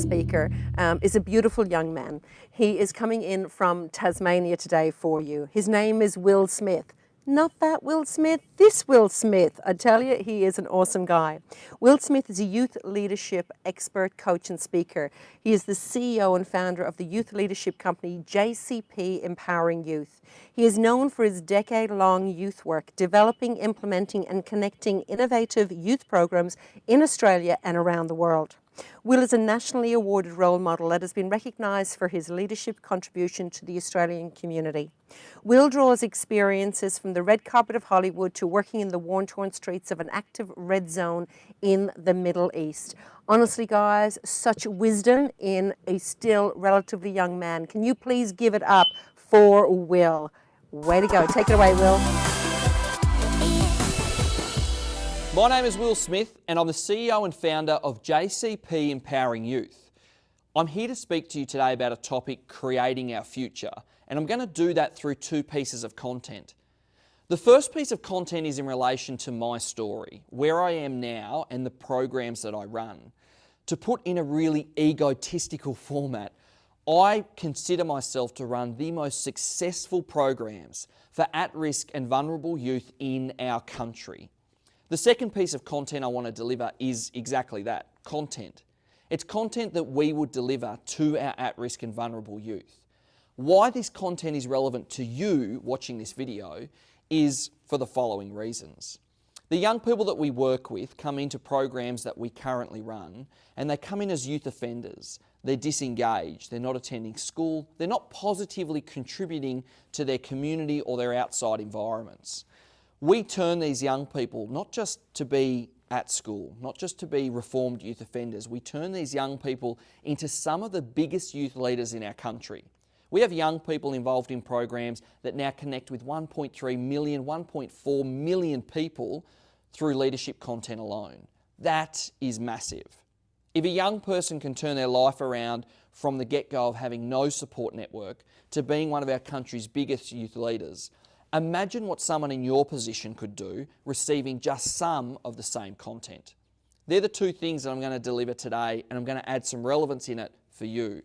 speaker, is a beautiful young man. He is coming in from Tasmania today for you. His name is Will Smith. Not that Will Smith, this Will Smith. I tell you, he is an awesome guy. Will Smith is a youth leadership expert, coach and speaker. He is the CEO and founder of the youth leadership company JCP Empowering Youth. He is known for his decade-long youth work, developing, implementing and connecting innovative youth programs in Australia and around the world. Will is a nationally awarded role model that has been recognised for his leadership contribution to the Australian community. Will draws experiences from the red carpet of Hollywood to working in the war-torn streets of an active red zone in the Middle East. Honestly, guys, such wisdom in a still relatively young man. Can you please give it up for Will? Way to go. Take it away, Will. My name is Will Smith and I'm the CEO and founder of JCP Empowering Youth. I'm here to speak to you today about a topic, creating our future, and I'm going to do that through two pieces of content. The first piece of content is in relation to my story, where I am now and the programs that I run. To put in a really egotistical format, I consider myself to run the most successful programs for at-risk and vulnerable youth in our country. The second piece of content I want to deliver is exactly that, content. It's content that we would deliver to our at-risk and vulnerable youth. Why this content is relevant to you watching this video is for the following reasons. The young people that we work with come into programs that we currently run, and they come in as youth offenders. They're disengaged, they're not attending school, they're not positively contributing to their community or their outside environments. We turn these young people not just to be at school, not just to be reformed youth offenders, we turn these young people into some of the biggest youth leaders in our country. We have young people involved in programs that now connect with 1.3 million, 1.4 million people through leadership content alone. That is massive. If a young person can turn their life around from the get-go of having no support network to being one of our country's biggest youth leaders, imagine what someone in your position could do receiving just some of the same content. They're the two things that I'm going to deliver today, and I'm going to add some relevance in it for you.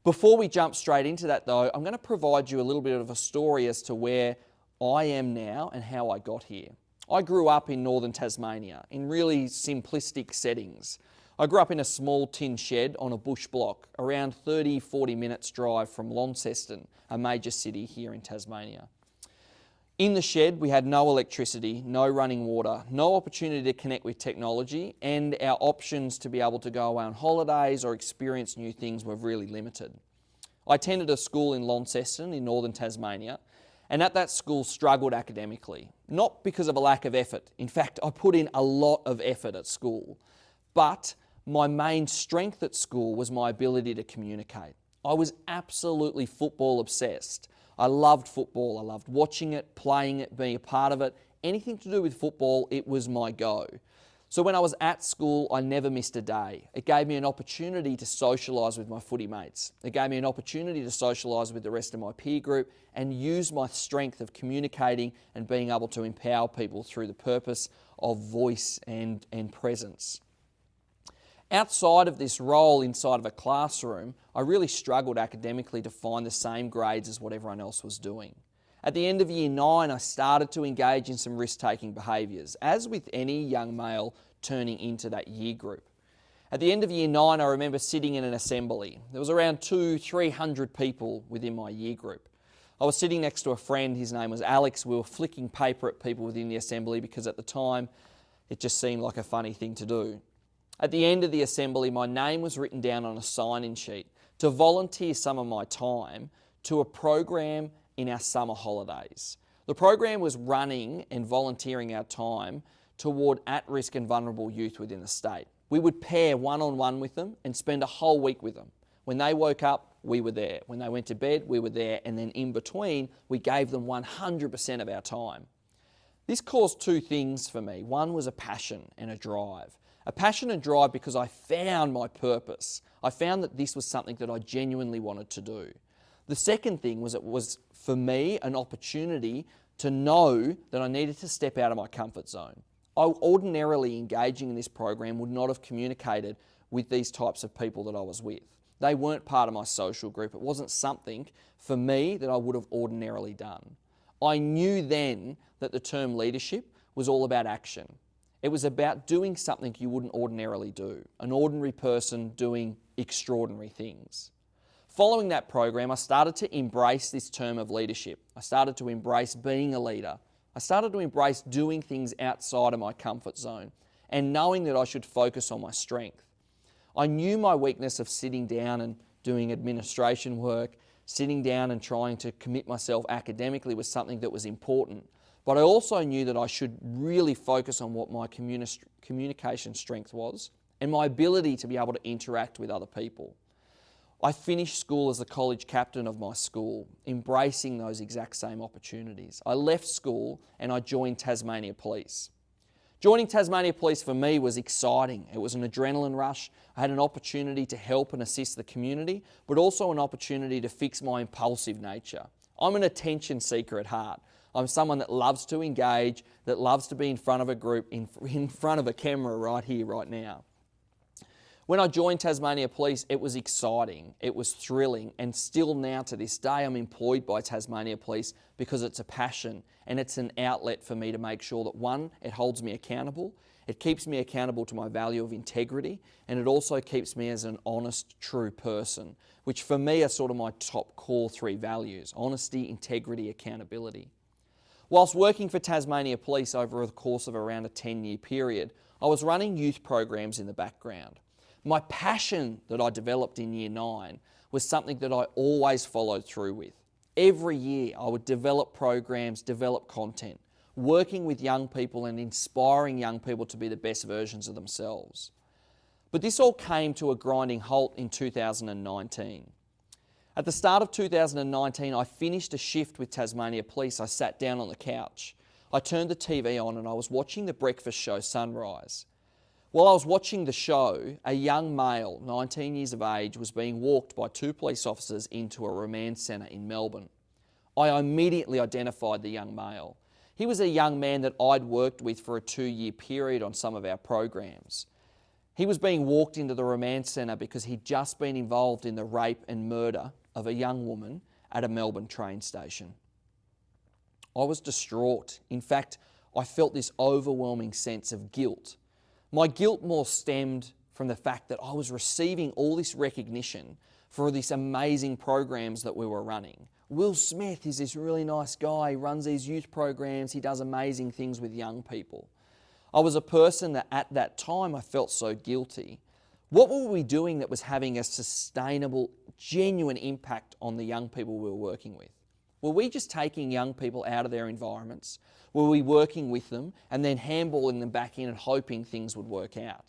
Before we jump straight into that though, I'm going to provide you a little bit of a story as to where I am now and how I got here. I grew up in northern Tasmania in really simplistic settings. I grew up in a small tin shed on a bush block around 30-40 minutes drive from Launceston, a major city here in Tasmania. In the shed, we had no electricity, no running water, no opportunity to connect with technology, and our options to be able to go away on holidays or experience new things were really limited. I attended a school in Launceston in northern Tasmania, and at that school struggled academically, not because of a lack of effort. In fact, I put in a lot of effort at school, but my main strength at school was my ability to communicate. I was absolutely football obsessed. I loved football. I loved watching it, playing it, being a part of it. Anything to do with football, it was my go. So when I was at school, I never missed a day. It gave me an opportunity to socialise with my footy mates. It gave me an opportunity to socialise with the rest of my peer group and use my strength of communicating and being able to empower people through the purpose of voice and presence. Outside of this role inside of a classroom, I really struggled academically to find the same grades as what everyone else was doing. At the end of year 9, I started to engage in some risk-taking behaviours, as with any young male turning into that year group. At the end of year 9, I remember sitting in an assembly. There was around 200-300 people within my year group. I was sitting next to a friend, his name was Alex. We were flicking paper at people within the assembly because at the time it just seemed like a funny thing to do. At the end of the assembly, my name was written down on a sign-in sheet to volunteer some of my time to a program in our summer holidays. The program was running and volunteering our time toward at-risk and vulnerable youth within the state. We would pair one-on-one with them and spend a whole week with them. When they woke up, we were there. When they went to bed, we were there. And then in between, we gave them 100% of our time. This caused two things for me. One was a passion and a drive. A passion and drive because I found my purpose. I found that this was something that I genuinely wanted to do. The second thing was it was, for me, an opportunity to know that I needed to step out of my comfort zone. I ordinarily engaging in this program would not have communicated with these types of people that I was with. They weren't part of my social group. It wasn't something for me that I would have ordinarily done. I knew then that the term leadership was all about action. It was about doing something you wouldn't ordinarily do, an ordinary person doing extraordinary things. Following that program, I started to embrace this term of leadership. I started to embrace being a leader. I started to embrace doing things outside of my comfort zone and knowing that I should focus on my strength. I knew my weakness of sitting down and doing administration work, sitting down and trying to commit myself academically was something that was important. But I also knew that I should really focus on what my communication strength was and my ability to be able to interact with other people. I finished school as the college captain of my school, embracing those exact same opportunities. I left school and I joined Tasmania Police. Joining Tasmania Police for me was exciting. It was an adrenaline rush. I had an opportunity to help and assist the community, but also an opportunity to fix my impulsive nature. I'm an attention seeker at heart. I'm someone that loves to engage, that loves to be in front of a group, in front of a camera right here, right now. When I joined Tasmania Police, it was exciting, it was thrilling, and still now to this day I'm employed by Tasmania Police because it's a passion and it's an outlet for me to make sure that, one, it holds me accountable, it keeps me accountable to my value of integrity, and it also keeps me as an honest, true person, which for me are sort of my top core three values: honesty, integrity, accountability. Whilst working for Tasmania Police over the course of around a 10-year period, I was running youth programs in the background. My passion that I developed in Year 9 was something that I always followed through with. Every year I would develop programs, develop content, working with young people and inspiring young people to be the best versions of themselves. But this all came to a grinding halt in 2019. At the start of 2019, I finished a shift with Tasmania Police. I sat down on the couch. I turned the TV on and I was watching the breakfast show Sunrise. While I was watching the show, a young male, 19 years of age, was being walked by two police officers into a remand centre in Melbourne. I immediately identified the young male. He was a young man that I'd worked with for a 2-year period on some of our programs. He was being walked into the remand centre because he'd just been involved in the rape and murder of a young woman at a Melbourne train station. I was distraught. In fact, I felt this overwhelming sense of guilt. My guilt more stemmed from the fact that I was receiving all this recognition for these amazing programs that we were running. Will Smith is this really nice guy, he runs these youth programs, he does amazing things with young people. I was a person that at that time I felt so guilty. What were we doing that was having a sustainable, genuine impact on the young people we were working with? Were we just taking young people out of their environments? Were we working with them and then handballing them back in and hoping things would work out?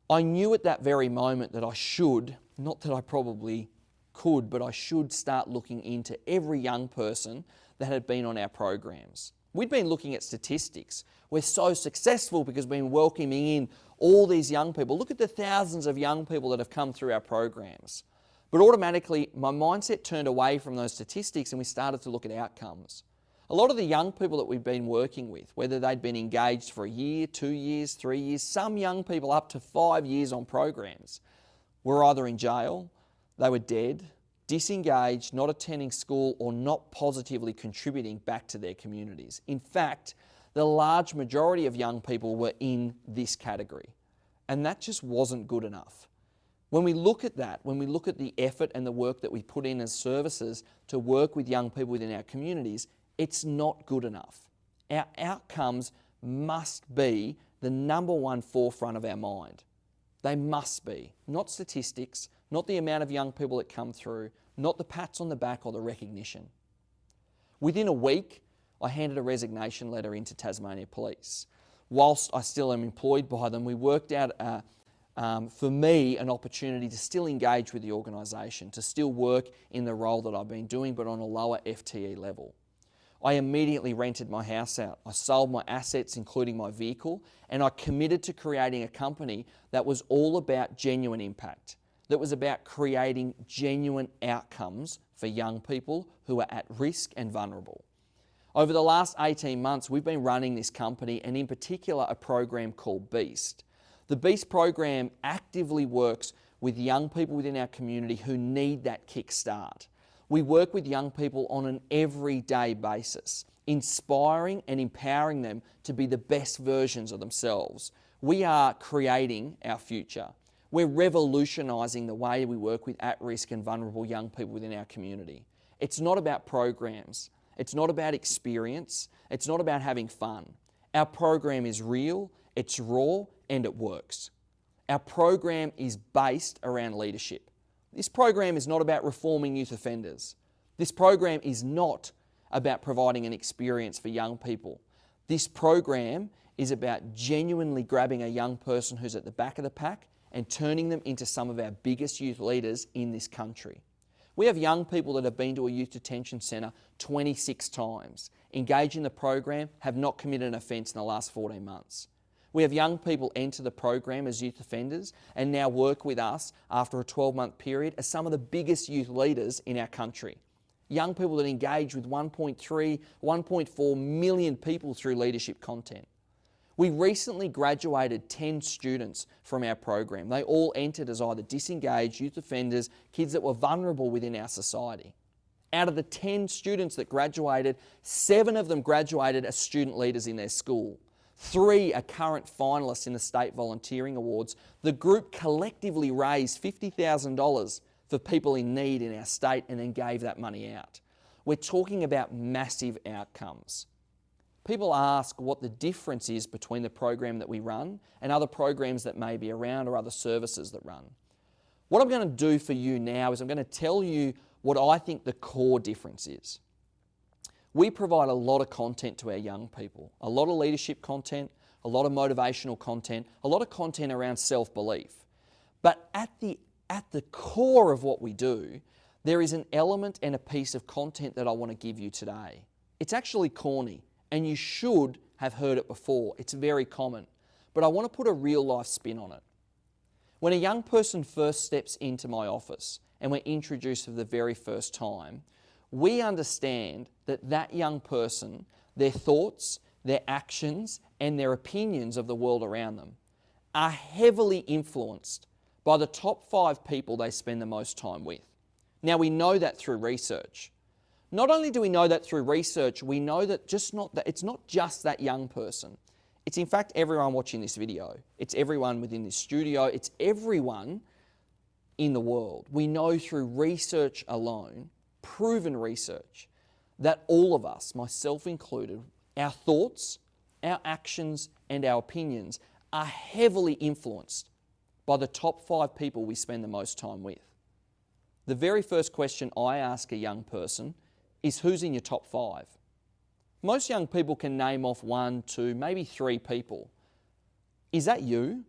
I knew at that very moment that I should, not that I probably could, but I should start looking into every young person that had been on our programs. We'd been looking at statistics. We're so successful because we've been welcoming in all these young people. Look at the thousands of young people that have come through our programs. But automatically, my mindset turned away from those statistics and we started to look at outcomes. A lot of the young people that we've been working with, whether they'd been engaged for a year, 2 years, 3 years, some young people up to 5 years on programs, were either in jail, they were dead, disengaged, not attending school, or not positively contributing back to their communities. In fact, the large majority of young people were in this category, and that just wasn't good enough. When we look at that, when we look at the effort and the work that we put in as services to work with young people within our communities, it's not good enough. Our outcomes must be the number one forefront of our mind. They must be, not statistics, not the amount of young people that come through, not the pats on the back or the recognition. Within a week, I handed a resignation letter into Tasmania Police. Whilst I still am employed by them, we worked out for me an opportunity to still engage with the organisation, to still work in the role that I've been doing, but on a lower FTE level. I immediately rented my house out. I sold my assets, including my vehicle, and I committed to creating a company that was all about genuine impact, that was about creating genuine outcomes for young people who are at risk and vulnerable. Over the last 18 months, we've been running this company, and in particular a program called Beast. The BEAST program actively works with young people within our community who need that kickstart. We work with young people on an everyday basis, inspiring and empowering them to be the best versions of themselves. We are creating our future. We're revolutionising the way we work with at-risk and vulnerable young people within our community. It's not about programs. It's not about experience. It's not about having fun. Our program is real, it's raw, and it works. Our program is based around leadership. This program is not about reforming youth offenders. This program is not about providing an experience for young people. This program is about genuinely grabbing a young person who's at the back of the pack and turning them into some of our biggest youth leaders in this country. We have young people that have been to a youth detention centre 26 times, engaged in the program, have not committed an offence in the last 14 months. We have young people enter the program as youth offenders and now work with us after a 12-month period as some of the biggest youth leaders in our country. Young people that engage with 1.3, 1.4 million people through leadership content. We recently graduated 10 students from our program. They all entered as either disengaged, youth offenders, kids that were vulnerable within our society. Out of the 10 students that graduated, 7 of them graduated as student leaders in their school. 3 are current finalists in the State Volunteering Awards. The group collectively raised $50,000 for people in need in our state and then gave that money out. We're talking about massive outcomes. People ask what the difference is between the program that we run and other programs that may be around or other services that run. What I'm going to do for you now is I'm going to tell you what I think the core difference is. We provide a lot of content to our young people, a lot of leadership content, a lot of motivational content, a lot of content around self-belief. But at the core of what we do, there is an element and a piece of content that I want to give you today. It's actually corny, and you should have heard it before. It's very common. But I want to put a real life spin on it. When a young person first steps into my office and we're introduced for the very first time, we understand that that young person, their thoughts, their actions, and their opinions of the world around them are heavily influenced by the top 5 people they spend the most time with. Now, we know that through research. Not only do we know that through research, we know that it's not just that young person. It's in fact everyone watching this video. It's everyone within this studio. It's everyone in the world. We know through research alone, proven research, that all of us, myself included, our thoughts, our actions, and our opinions are heavily influenced by the top 5 people we spend the most time with. The very first question I ask a young person is, who's in your top 5? Most young people can name off 1, 2, maybe 3 people. Is that you?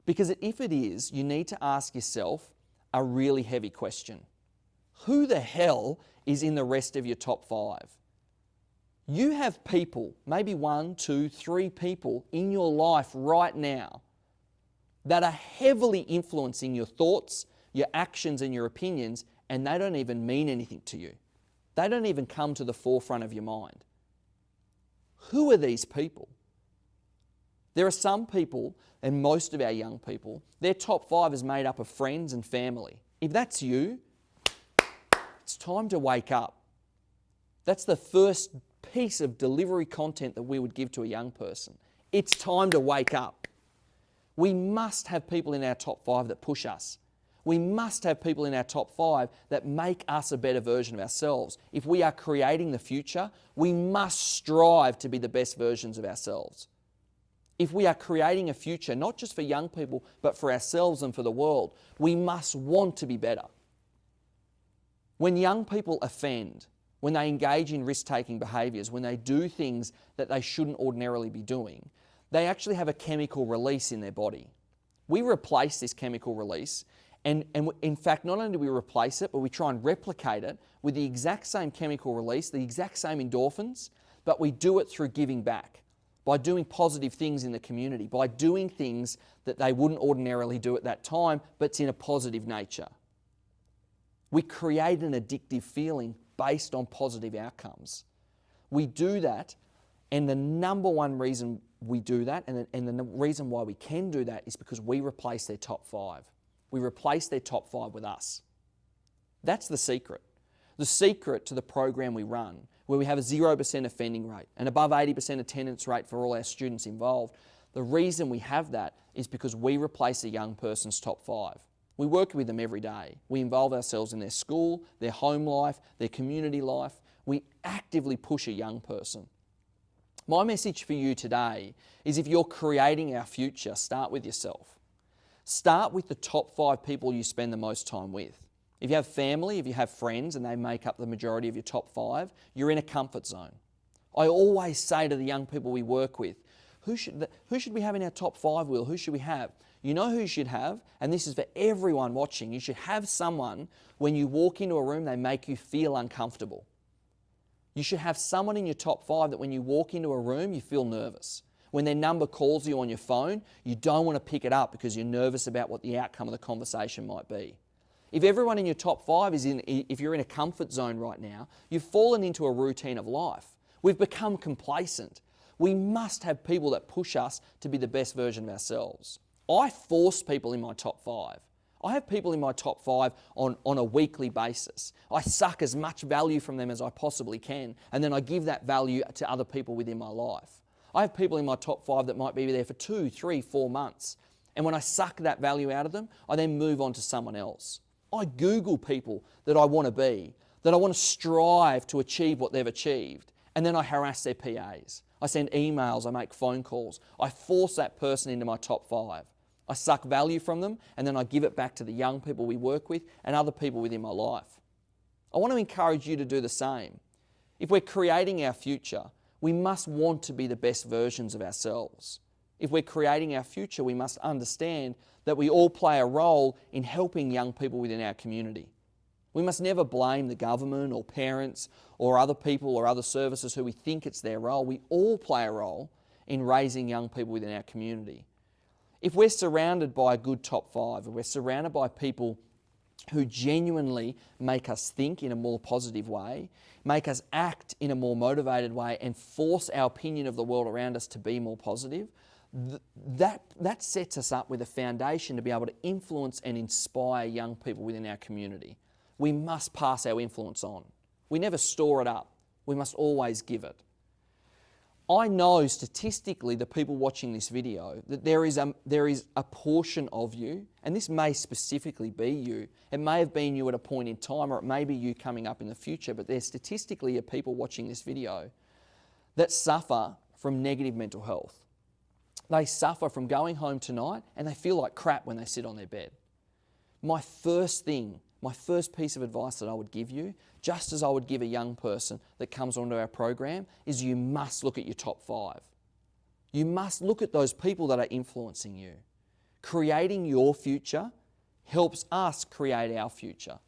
Because if it is, you need to ask yourself a really heavy question. Who the hell is in the rest of your top 5? You have people, maybe 1, 2, 3 people in your life right now that are heavily influencing your thoughts, your actions, and your opinions, and they don't even mean anything to you. They don't even come to the forefront of your mind. Who are these people? There are some people, and most of our young people, their top 5 is made up of friends and family. If that's you, it's time to wake up. That's the first piece of delivery content that we would give to a young person. It's time to wake up. We must have people in our top 5 that push us. We must have people in our top 5 that make us a better version of ourselves. If we are creating the future, we must strive to be the best versions of ourselves. If we are creating a future, not just for young people, but for ourselves and for the world, we must want to be better. When young people offend, when they engage in risk-taking behaviours, when they do things that they shouldn't ordinarily be doing, they actually have a chemical release in their body. We replace this chemical release, and in fact, not only do we replace it, but we try and replicate it with the exact same chemical release, the exact same endorphins, but we do it through giving back, by doing positive things in the community, by doing things that they wouldn't ordinarily do at that time, but it's in a positive nature. We create an addictive feeling based on positive outcomes. We do that, and the number one reason we do that, and the reason why we can do that is because we replace their top 5. We replace their top 5 with us. That's the secret. The secret to the program we run, where we have a 0% offending rate, and above 80% attendance rate for all our students involved, the reason we have that is because we replace a young person's top 5. We work with them every day. We involve ourselves in their school, their home life, their community life. We actively push a young person. My message for you today is, if you're creating our future, start with yourself. Start with the top 5 people you spend the most time with. If you have family, if you have friends and they make up the majority of your top 5, you're in a comfort zone. I always say to the young people we work with, who should we have in our top 5, Will? Who should we have? You know who you should have, and this is for everyone watching, you should have someone, when you walk into a room, they make you feel uncomfortable. You should have someone in your top 5 that when you walk into a room, you feel nervous. When their number calls you on your phone, you don't want to pick it up because you're nervous about what the outcome of the conversation might be. If everyone in your top 5 if you're in a comfort zone right now, you've fallen into a routine of life. We've become complacent. We must have people that push us to be the best version of ourselves. I force people in my top 5. I have people in my top 5 on a weekly basis. I suck as much value from them as I possibly can, and then I give that value to other people within my life. I have people in my top 5 that might be there for 2, 3, 4 months. And when I suck that value out of them, I then move on to someone else. I Google people that I want to be, that I want to strive to achieve what they've achieved, and then I harass their PAs. I send emails, I make phone calls. I force that person into my top 5. I suck value from them, and then I give it back to the young people we work with and other people within my life. I want to encourage you to do the same. If we're creating our future, we must want to be the best versions of ourselves. If we're creating our future, we must understand that we all play a role in helping young people within our community. We must never blame the government or parents or other people or other services who we think it's their role. We all play a role in raising young people within our community. If we're surrounded by a good top 5, if we're surrounded by people who genuinely make us think in a more positive way, make us act in a more motivated way, and force our opinion of the world around us to be more positive, that sets us up with a foundation to be able to influence and inspire young people within our community. We must pass our influence on. We never store it up. We must always give it. I know statistically, the people watching this video, that there is a portion of you, and this may specifically be you. It may have been you at a point in time, or it may be you coming up in the future, but there statistically are people watching this video that suffer from negative mental health. They suffer from going home tonight and they feel like crap when they sit on their bed. My first piece of advice that I would give you, just as I would give a young person that comes onto our program, is you must look at your top 5. You must look at those people that are influencing you. Creating your future helps us create our future.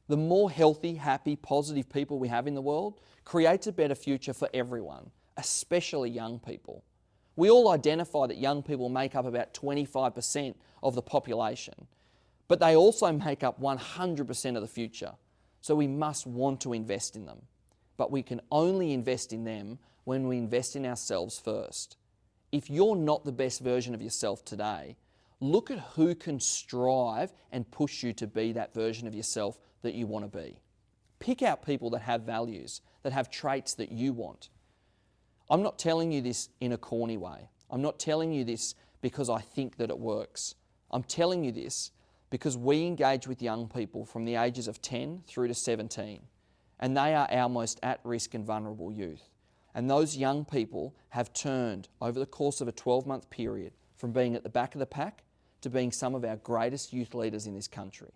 The more healthy, happy, positive people we have in the world creates a better future for everyone, especially young people. We all identify that young people make up about 25% of the population, but they also make up 100% of the future. So we must want to invest in them. But we can only invest in them when we invest in ourselves first. If you're not the best version of yourself today, look at who can strive and push you to be that version of yourself that you want to be. Pick out people that have values, that have traits that you want. I'm not telling you this in a corny way. I'm not telling you this because I think that it works. I'm telling you this because we engage with young people from the ages of 10 through to 17, and they are our most at-risk and vulnerable youth. And those young people have turned, over the course of a 12-month period, from being at the back of the pack to being some of our greatest youth leaders in this country,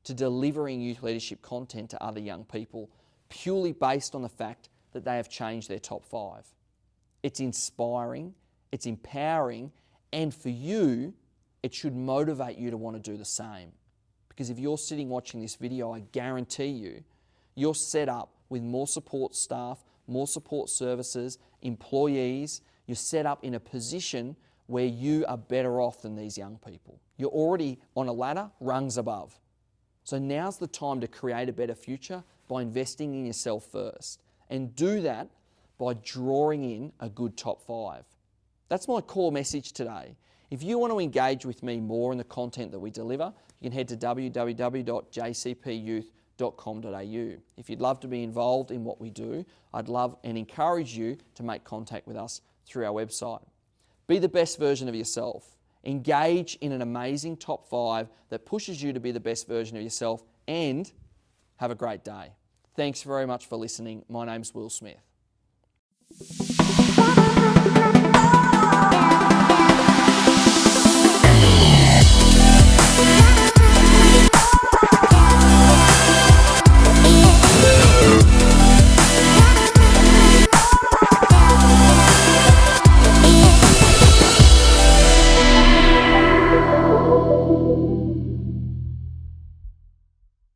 to delivering youth leadership content to other young people purely based on the fact that they have changed their top 5. It's inspiring, it's empowering, and for you, it should motivate you to want to do the same. Because if you're sitting watching this video, I guarantee you, you're set up with more support staff, more support services, employees. You're set up in a position where you are better off than these young people. You're already on a ladder, rungs above. So now's the time to create a better future by investing in yourself first. And do that by drawing in a good top 5. That's my core message today. If you want to engage with me more in the content that we deliver, you can head to www.jcpyouth.com.au. If you'd love to be involved in what we do, I'd love and encourage you to make contact with us through our website. Be the best version of yourself. Engage in an amazing top 5 that pushes you to be the best version of yourself, and have a great day. Thanks very much for listening. My name's Will Smith.